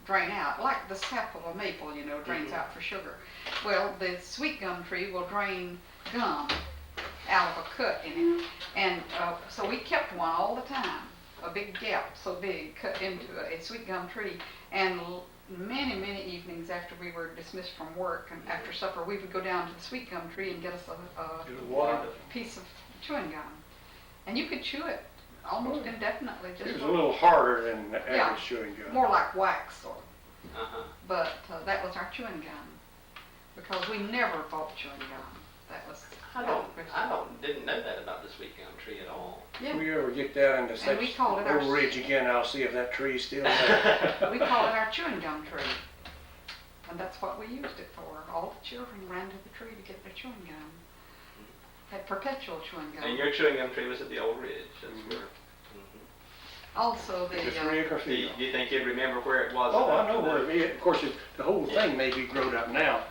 drain out, like the sap of a maple, you know, drains out for sugar. Well, the sweet gum tree will drain gum out of a cut in it. And so we kept one all the time, a big gap so big cut into a sweet gum tree. And many, many evenings after we were dismissed from work and after supper, we would go down to the sweet gum tree and get us a piece of chewing gum. And you could chew it almost indefinitely. Just it was a little harder than the average chewing gum. More like wax, sort of. But that was our chewing gum, because we never bought chewing gum. That was. Didn't know that about the sweet gum tree at all. Yeah. If we ever get down into such Old Ridge again, I'll see if that tree's still there. We call it our chewing gum tree, and that's what we used it for. All the children ran to the tree to get their chewing gum. Had perpetual chewing gum. And your chewing gum tree was at the Old Ridge. That's where. Also, the. Do you think you'd remember where it was? Oh, I know where it is. Of course, the whole thing may be grown up now.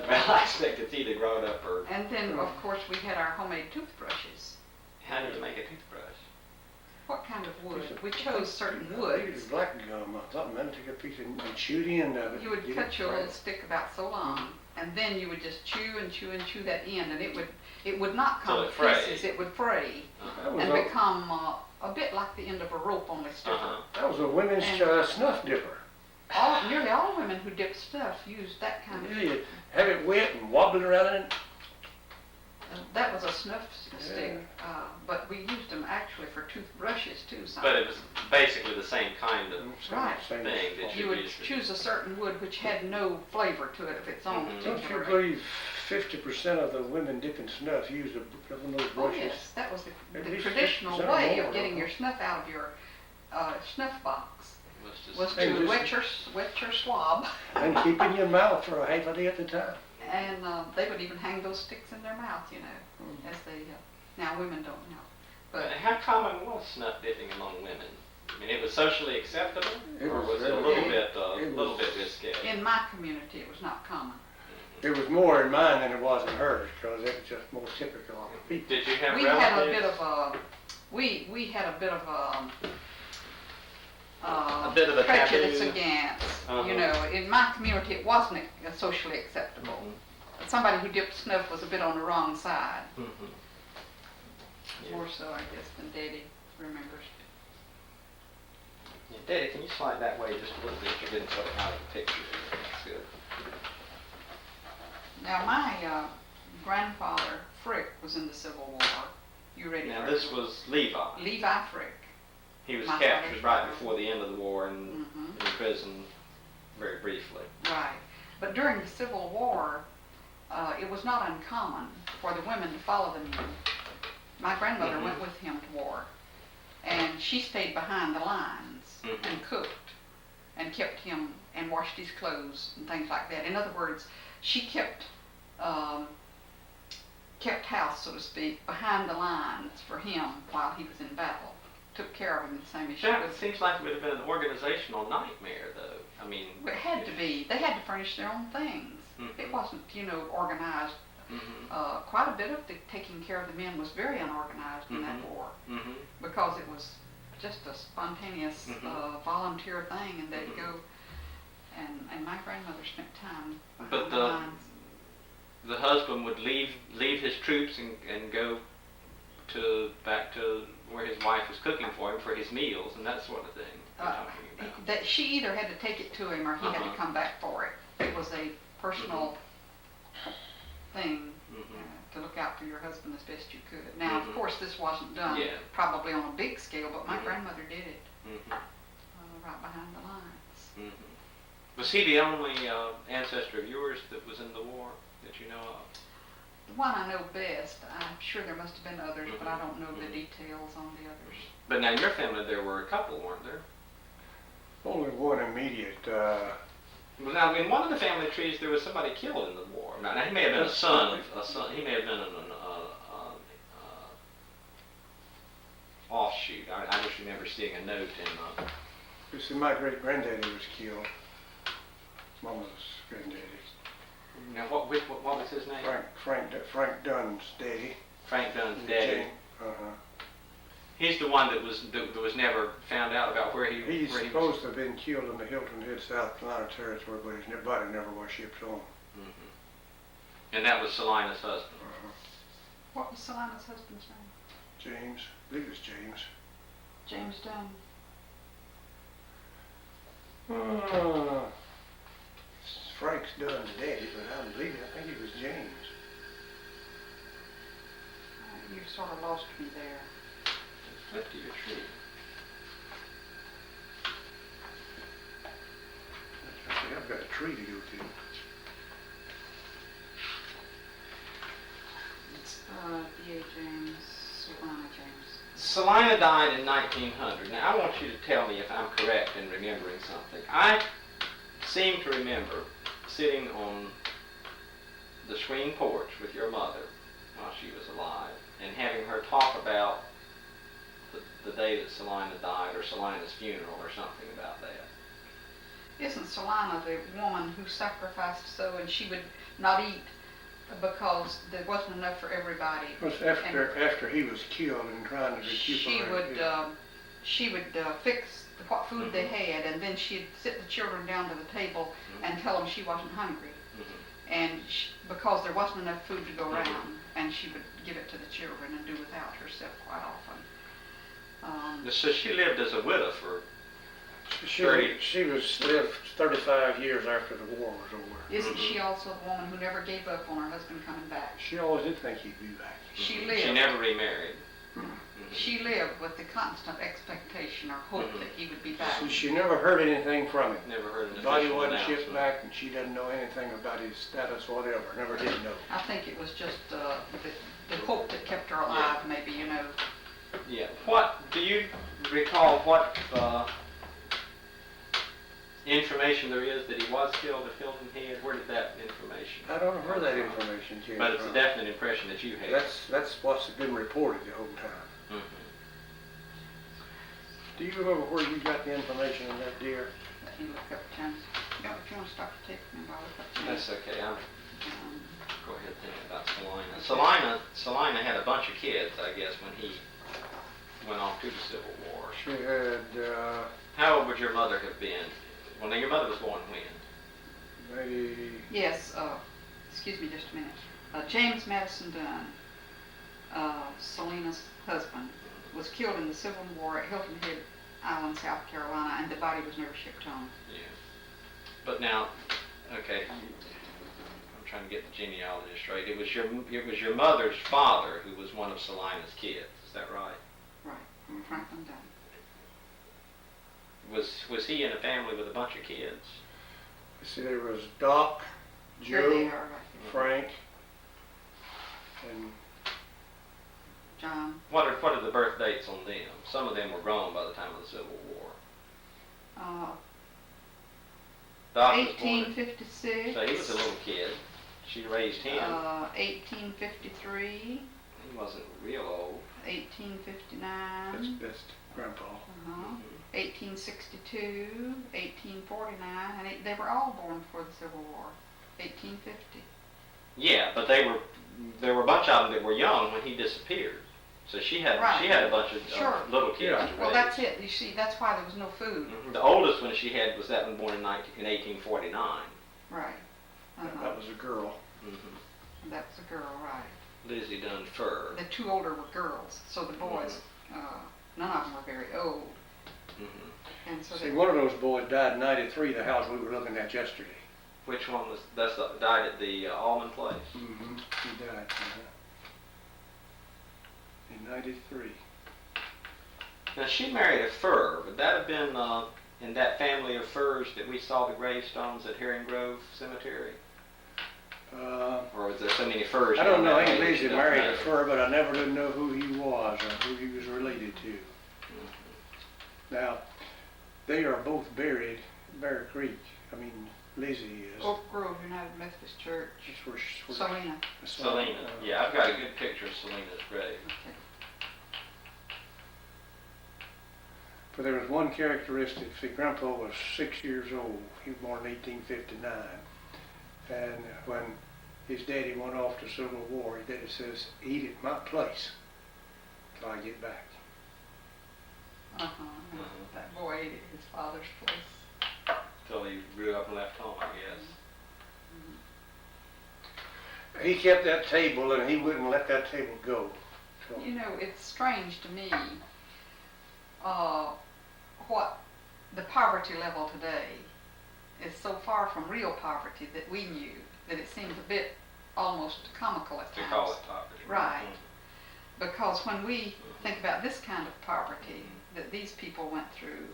Well, I expect it's either grown up or. And then, of course, we had our homemade toothbrushes. How did you make a toothbrush? What kind of wood? We chose certain woods. It was black gum or something. Then take a piece and chew the end of it. You would cut your little stick about so long, and then you would just chew and chew and chew that end, and it would not come to pieces. It would fray and become a bit like the end of a rope, only stiffer. That was a women's snuff dipper. Nearly all women who dip stuff used that kind of. Yeah, you have it wet and wobbling around in it. That was a snuff stick, but we used them actually for toothbrushes too. But it was basically the same kind of thing that you would choose a certain wood which had no flavor to it of its own. Don't you believe 50% of the women dipping snuff use one of those brushes? Oh yes, that was the traditional way of getting your snuff out of your snuff box. Was to wet your swab. And keep in your mouth for a half a day at a time. And they would even hang those sticks in their mouth, you know, as they. Now women don't know. But how common was snuff dipping among women? I mean, it was socially acceptable, or was it a little bit risque? In my community, it was not common. It was more in mine than it was in hers, because it was just more typical of people. Did you have relatives? Had a bit of a. We had a bit of a prejudice against. You know, in my community, it wasn't socially acceptable. Somebody who dipped snuff was a bit on the wrong side. More so, I guess, than Daddy remembers. Yeah, Daddy, can you slide that way just a little bit? You're getting sort of out of the picture. That's good. Now, my grandfather, Frick, was in the Civil War. You ready? Now, this was Levi. Levi Frick. He was captured right before the end of the war and in prison very briefly. Right. But during the Civil War, it was not uncommon for the women to follow the men. My grandmother went with him to war, and she stayed behind the lines and cooked and kept him and washed his clothes and things like that. In other words, she kept house, so to speak, behind the lines for him while he was in battle. Took care of him the same as she was. It seems like it would have been an organizational nightmare, though. I mean, it had to be. They had to furnish their own things. It wasn't, you know, organized. Quite a bit of the taking care of the men was very unorganized in that war, because it was just a spontaneous volunteer thing, and they'd go. And my grandmother spent time behind the lines. The husband would leave his troops and go back to where his wife was cooking for him for his meals and that sort of thing. That she either had to take it to him or he had to come back for it. It was a personal thing to look out for your husband as best you could. Now, of course, this wasn't done probably on a big scale, but my grandmother did it right behind the lines. Was he the only ancestor of yours that was in the war that you know of? The one I know best. I'm sure there must have been others, but I don't know the details on the others. But now in your family there were a couple, weren't there? Only one immediate. Well, now in one of the family trees there was somebody killed in the war. Now he may have been a son. He may have been an offshoot. I just remember seeing a note in. You see, my great granddaddy was killed. Mama's granddaddy. Now, what was his name? Frank Dunn's daddy. Frank Dunn's daddy. He's the one that was never found out about where he He's where he supposed was. to have been killed in the Hilton Head, South Carolina territory, but his body never was shipped home. And that was Salina's husband. What was Salina's husband's name? James, I believe it was James. James Dunn. Frank's done the daddy, but I believe it. I think it was James. You sort of lost me there. Flip to your tree. See, I've got a tree to go to. D.A. James, Salina James. Salina died in 1900. Now, I want you to tell me if I'm correct in remembering something. I seem to remember sitting on the screen porch with your mother while she was alive and having her talk about the day that Salina died, or Salina's funeral, or something about that. Isn't Salina the woman who sacrificed so, and she would not eat because there wasn't enough for everybody? It was after he was killed and trying to recuperate. She would fix what food they had, and then she'd sit the children down to the table and tell them she wasn't hungry. And because there wasn't enough food to go around, and she would give it to the children and do without herself quite often. So she lived as a widow for She was lived 35 years after the war was over. Isn't she also the woman who never gave up on her husband coming back? She always did think he'd be back. She lived. She never remarried. She lived with the constant expectation or hope that he would be back. She never heard anything from him. Never heard an The body official wasn't shipped announcement. back, and she doesn't know anything about his status, whatever. Never did know. I think it was just the hope that kept her alive, maybe, you know. Yeah. What do you recall? What information there is that he was killed at Hilton Head? Where did that information? I don't know where that information came But it's a from. definite impression that you had. That's what's been reported the whole time. Do you remember where you got the information on that, dear? Let me look up James. If you want to stop the tape, maybe I'll look up James. That's okay. Go ahead thinking about Salina. Salina had a bunch of kids, I guess, when he went off to the Civil War. She had How old would your mother have been? Well, now your mother was born when? maybe. Yes, excuse me just a minute. James Madison Dunn, Salina's husband, was killed in the Civil War at Hilton Head Island, South Carolina, and the body was never shipped home. Yeah. But now, okay, I'm trying to get the genealogy straight. It was your mother's father who was one of Salina's kids. Is that right? Right, Franklin Dunn. Was he in a family with a bunch of kids? See, there was Doc, Here they Joe, are, right here. Frank, and John. What are the birth dates on them? Some of them were grown by the time of the Civil War. Doc was born. 1856. So he was a little kid. She raised him. 1853. He wasn't real old. 1859. that's Grandpa. 1862, 1849, and they were all born before the Civil War. 1850. Yeah, but there were a bunch of them that were young when he disappeared. So she had a bunch of Sure. little kids. Yeah. to Well, raise. that's it. You see, that's why there was no food. The oldest one she had was that one born in 1849. Right. That was a girl. That was a girl, right. Lizzie Dunn Fur. The two older were girls, so the boys, none of them were very old. And so See, one of those boys died in '93. The house we were looking at yesterday. Which one was? Died at the Allman place. He died in '93. Now she married a Fur. Would that have been in that family of Furs that we saw the gravestones at Herring Grove Cemetery? Or was there so many Furs? I don't know. Aunt Lizzie Lizzie married a Fur, but I never did know who he was or who he was related to. Now, they are both buried in Bear Creek. I mean, Lizzie is. Oak Grove United Methodist Church. That's where Salina. Salina. Yeah, I've got a good picture of Salina's grave. Okay. But there was one characteristic. See, Grandpa was 6 years old. He was born in 1859. And when his daddy went off to Civil War, his daddy says, "Eat at my place till I get back." That boy ate at his father's place. Till he grew up and left home, I guess. He kept that table and he wouldn't let that table go. So, You know, it's strange to me what the poverty level today is so far from real poverty that we knew that it seems a bit almost comical at To times. call it poverty. Right. Because when we think about this kind of poverty that these people went through,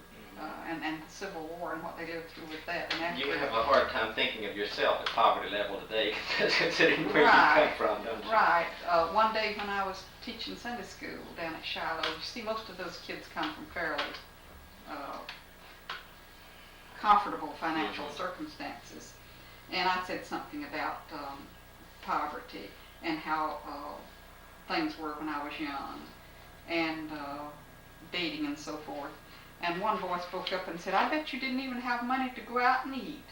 and the Civil War and what they lived through with that, and after You would have a hard time thinking of yourself at poverty level today, considering where you come from, don't you? Right. One day when I was teaching Sunday school down at Shiloh, you see most of those kids come from fairly comfortable financial circumstances. And I said something about poverty and how things were when I was young, and dating and so forth. And one boy spoke up and said, "I bet you didn't even have money to go out and eat."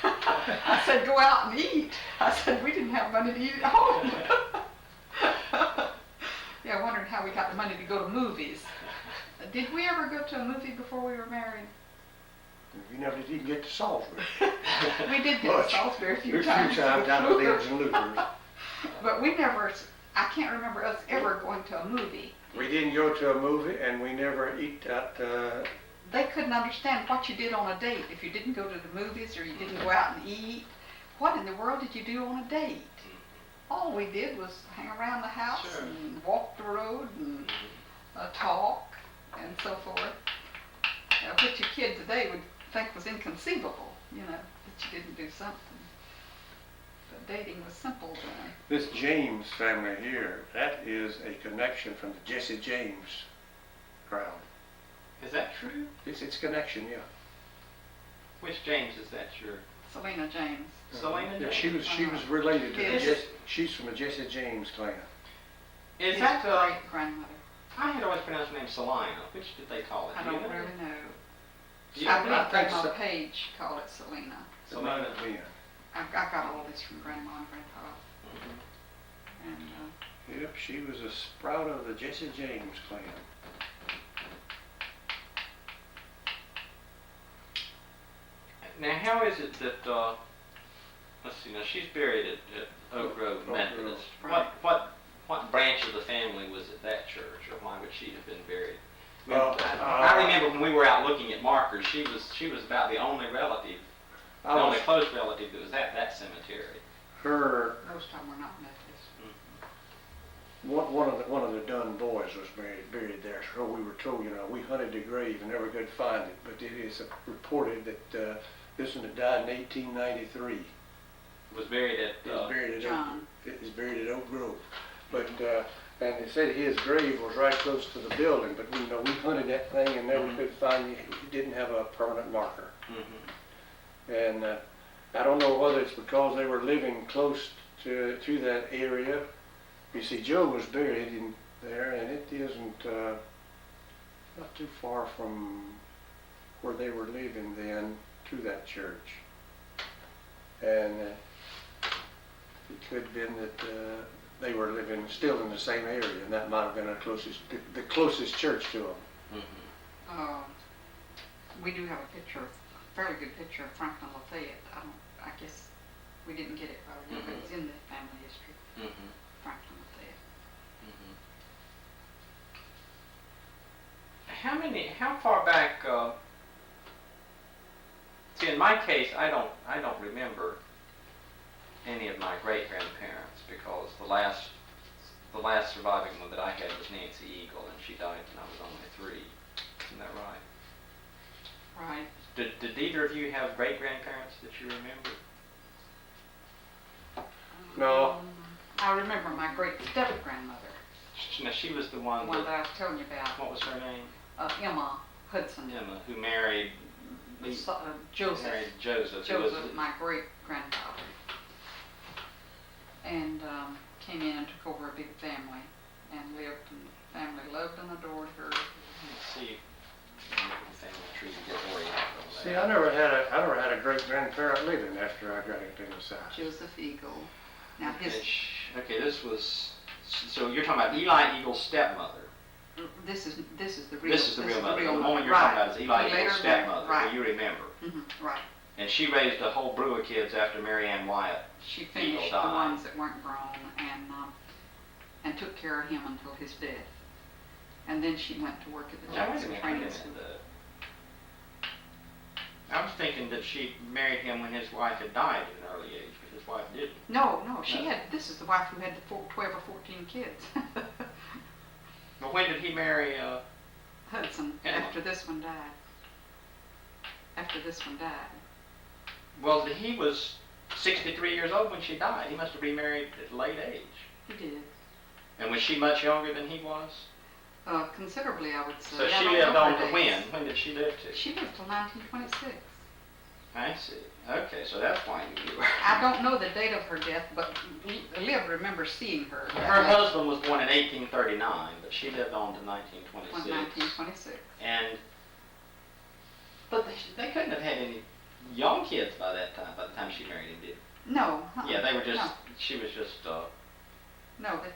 I said, "Go out and eat?" I said, "We didn't have money to eat at home." Yeah, I wondered how we got the money to go to movies. Did we ever go to a movie before we were married? you never did even get to Salisbury. We did get to Salisbury a few There's times. a few times down at Leaders and Loopers. But we never, I can't remember us ever going to a movie. We didn't go to a movie and we never eat at, They couldn't understand what you did on a date. If you didn't go to the movies or you didn't go out and eat, what in the world did you do on a date? All we did was hang around the house and walk the road and talk and so forth. Which a kid today would think was inconceivable, you know, that you didn't do something. But dating was simple then. this James family here. That is a connection from the Jesse James crowd. Is that true? It's connection, yeah. Which James is that? Your Selena James. Selena Yeah, James? she was related to Yes. the Jesse, she's from the Jesse James clan. Is His that, great grandmother. I had always pronounced the name Salina. Which did they call it? I Do you don't know? really know. Yeah, I believe I think Grandma so. Page called it Selena. It might have been. I got all this from Grandma and Grandpa. Mhm. And Yep, she was a sprout of the Jesse James clan. Now, how is it that, let's see, now she's buried at Oak Grove Oak Methodist. Grove. What branch of the family was at that church, or why would she have been buried? I I remember when we were out looking at markers, she was about the only relative, the only close relative that was at that cemetery. Her most of them were not Methodist. one of the Dunn boys was buried there. So we were told, you know, we hunted the grave and never could find it. But it is reported that this one that died in 1893 Was buried at, is buried at John. is buried at Oak Grove. But and they said his grave was right close to the building. But you know, we hunted that thing and never could find it. He didn't have a permanent marker. And I don't know whether it's because they were living close to that area. You see, Joe was buried in there, and it isn't not too far from where they were living then to that church. And it could have been that they were living still in the same area, and that might have been the closest church to them. We do have a picture, a fairly good picture of Franklin Lafayette. I guess we didn't get it right now, but it's in the family history. Franklin Lafayette. How far back, see, in my case, I don't remember any of my great-grandparents, because the last surviving one that I had was Nancy Eagle, and she died when I was only 3. Isn't that right? Right. Did either of you have great-grandparents that you remember? No. I remember my great step-grandmother, Now, she was the the one one that, that I was telling you about, what was her name? Emma Hudson. Emma, who married Joseph. married Joseph, who was Joseph, my great-grandfather. And came in and took over a big family and lived, and the family loved and adored her. let's see, family tree to get oriented on that. See, I never had a great grandparent living after I got into the South. Joseph Eagle. Now his, Okay, this was, so you're talking about Eli Eagle's stepmother. This is the real. This is the real mother. The mother. woman you're Right. talking about is Eli He later Eagle's stepmother, married, who you remember. Right. And she raised a whole brew of kids after Mary Ann Wyatt. She finished the died. ones that weren't grown and took care of him until his death. And then she went to work at the Now, wait a Jackson minute, Training wait a School. minute. I was thinking that she married him when his wife had died at an early age, but his wife didn't. No, she No. had, this is the wife who had the 12 or 14 kids. But when did he marry, Hudson, Emma. after this one died. After this one died. well, he was 63 years old when she died. He must have remarried at a late age. He did. And was she much younger than he was? Considerably, I would say. So I she don't lived know on her to dates. when? When did she live to? She lived till 1926. I see. Okay, so that's why you knew her. I don't know the date of her death, but Liv remembers seeing her. Her husband was born in 1839, but she lived on to 1926. 1926. And, but they couldn't have had any young kids by that time, by the time she married him, did they? No. Yeah, they were just, No, she was just, no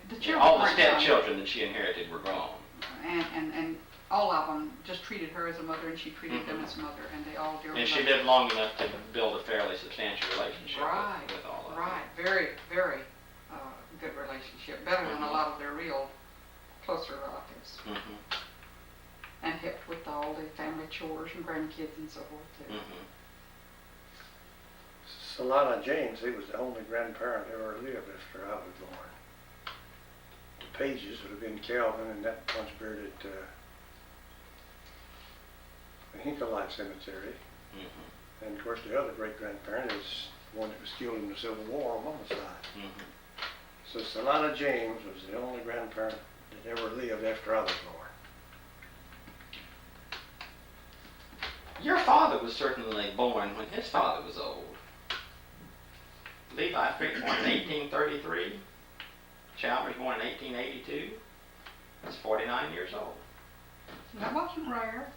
the yeah, children all the weren't young. stepchildren that she inherited were grown. And all of them just treated her as a mother, and she treated them Mhm. as a mother, and they all dearly And she loved lived her. long enough to build a fairly substantial relationship Right, with all of them. right. Very, very good relationship. Better than a Mhm. lot of their real closer relatives. Mm-hmm. And helped with all the family chores and grandkids and so forth too. Mm-hmm. Solana James, he was the only grandparent that ever lived after I was born. The Pages would have been Calvin, and that one's buried at the Hinkle Cemetery. Mm-hmm. And of course, the other great-grandparent is the one that was killed in the Civil War on Mama's side. Mm-hmm. So Solana James was the only grandparent that ever lived after I was born. Your father was certainly born when his father was old. Levi Frick born in 1833. Chalmers born in 1882. That's 49 years old. That wasn't rare.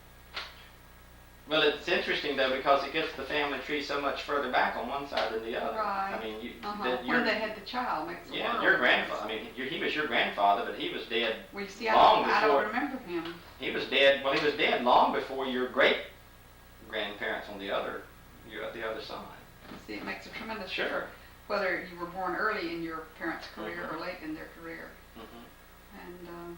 Well, it's interesting though because it gets the family tree so much further back on one side than the other. Right. I mean, you, When they had the child makes the yeah, world your of grandfather. I difference. mean, he was your grandfather, but he was dead. Well, you see, long I don't before- remember him. He was dead. Well, he was dead long before your great grandparents on the other side. See, it makes a tremendous Sure. difference whether you were born early in your parents' career Mhm. or late in their career. Mm-hmm. And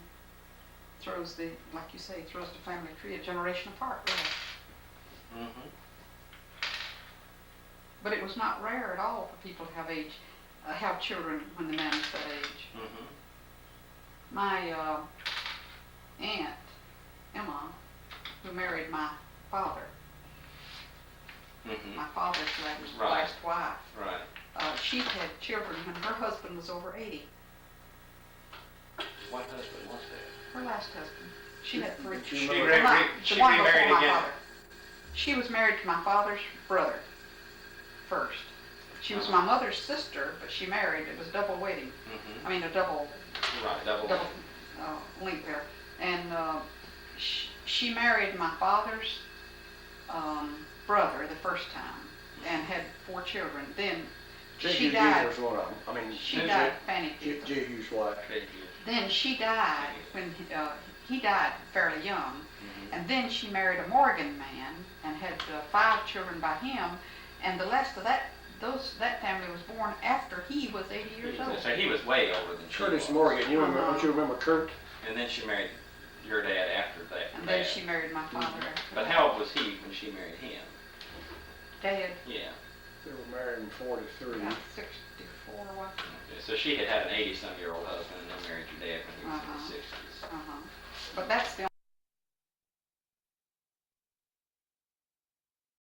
throws the, like you say, throws the family tree a generation apart, really. Mm-hmm. But it was not rare at all for people to have children when the man was that age. Mm-hmm. My aunt, Emma, who married my father, Mm-hmm. my father's last, Right. last wife, Right. she had children when her husband was over 80. What husband was that? Her last husband. She had three. She Well, remarried- not- she the one before remarried my again. father. She was married to my father's brother first. She was my mother's sister, but she married. It was double wedding. Mm-hmm. I mean, a double Right. Double. link there. And she married my father's brother the first time and had 4 children. Then J. she Hughes died. was one of them. I mean, She Who's died, that? Fanny J. Hughes. Hughes' wife. Then she died when he died fairly young. Mm-hmm. And then she married a Morgan man and had 5 children by him. And the last of that family was born after he was 80 years old. So he was way older than she Curtis was. Morgan, don't you remember Kurt? And then she married your dad after that. And then she married my father after But that. how old was he when she married him? Dad, Yeah. They were married in 43. about 64, wasn't Okay. So she had an 80-some-year-old husband, and